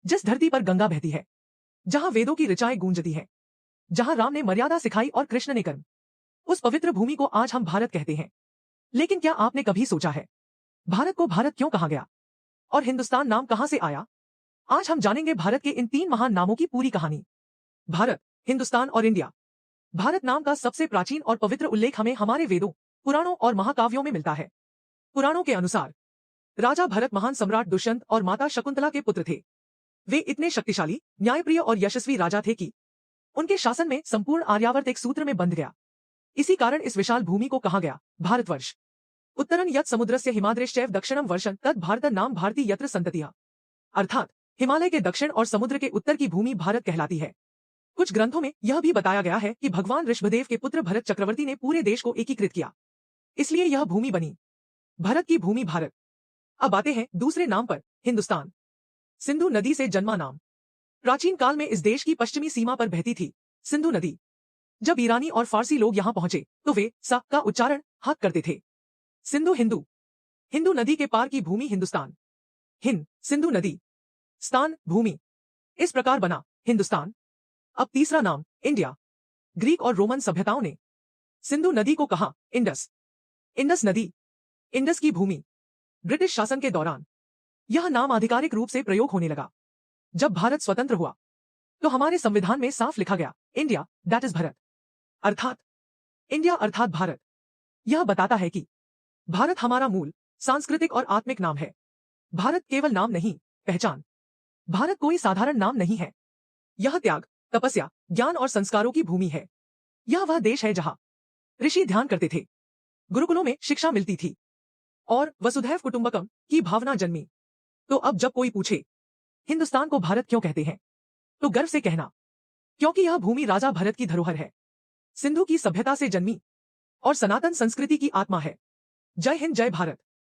जिस धरती पर गंगा बहती है, जहां वेदों की ऋचाएं गूंजती है, जहां राम ने मर्यादा सिखाई और कृष्ण ने कर्म, उस पवित्र भूमि को आज हम भारत कहते हैं। लेकिन क्या आपने कभी सोचा है, भारत को भारत क्यों कहा गया और हिंदुस्तान नाम कहां से आया? आज हम जानेंगे भारत के इन 3 महान नामों की पूरी कहानी। भारत, हिंदुस्तान और इंडिया। भारत नाम का सबसे प्राचीन और पवित्र उल्लेख हमें हमारे वेदों, पुराणों और महाकाव्यों में मिलता है। पुराणों के अनुसार राजा भरत महान सम्राट दुष्यंत और माता शकुंतला के पुत्र थे। वे इतने शक्तिशाली, न्यायप्रिय और यशस्वी राजा थे कि उनके शासन में संपूर्ण आर्यावर्त एक सूत्र में बंध गया। इसी कारण इस विशाल भूमि को कहा गया भारतवर्ष। उत्तरन यत् समुद्रस्य हिमाद्रेश्चैव दक्षिणम वर्षं तत् भारत नाम भारती यत्र संततिः। अर्थात हिमालय के दक्षिण और समुद्र के उत्तर की भूमि भारत कहलाती है। कुछ ग्रंथों में यह भी बताया गया है कि भगवान ऋषभदेव के पुत्र भरत चक्रवर्ती ने पूरे देश को एकीकृत किया, इसलिए यह भूमि बनी भरत की भूमि भारत। अब आते हैं दूसरे नाम पर, हिंदुस्तान। सिंधु नदी से जन्मा नाम। प्राचीन काल में इस देश की पश्चिमी सीमा पर बहती थी सिंधु नदी। जब ईरानी और फारसी लोग यहां पहुंचे तो वे सा का उच्चारण हक करते थे। सिंधु हिंदू, हिंदू नदी के पार की भूमि हिंदुस्तान। हिंद सिंधु नदी, स्थान भूमि, इस प्रकार बना हिंदुस्तान। अब तीसरा नाम, इंडिया। ग्रीक और रोमन सभ्यताओं ने सिंधु नदी को कहा इंडस। इंडस नदी, इंडस की भूमि। ब्रिटिश शासन के दौरान यह नाम आधिकारिक रूप से प्रयोग होने लगा। जब भारत स्वतंत्र हुआ तो हमारे संविधान में साफ लिखा गया इंडिया दैट इज भारत, अर्थात इंडिया अर्थात भारत। यह बताता है कि भारत हमारा मूल, सांस्कृतिक और आत्मिक नाम है। भारत केवल नाम नहीं, पहचान। भारत कोई साधारण नाम नहीं है। यह त्याग, तपस्या, ज्ञान और संस्कारों की भूमि है। यह वह देश है जहां ऋषि ध्यान करते थे, गुरुकुलों में शिक्षा मिलती थी और वसुधैव कुटुंबकम की भावना जन्मी। तो अब जब कोई पूछे हिंदुस्तान को भारत क्यों कहते हैं, तो गर्व से कहना, क्योंकि यह भूमि राजा भरत की धरोहर है, सिंधु की सभ्यता से जन्मी और सनातन संस्कृति की आत्मा है। जय हिंद, जय भारत।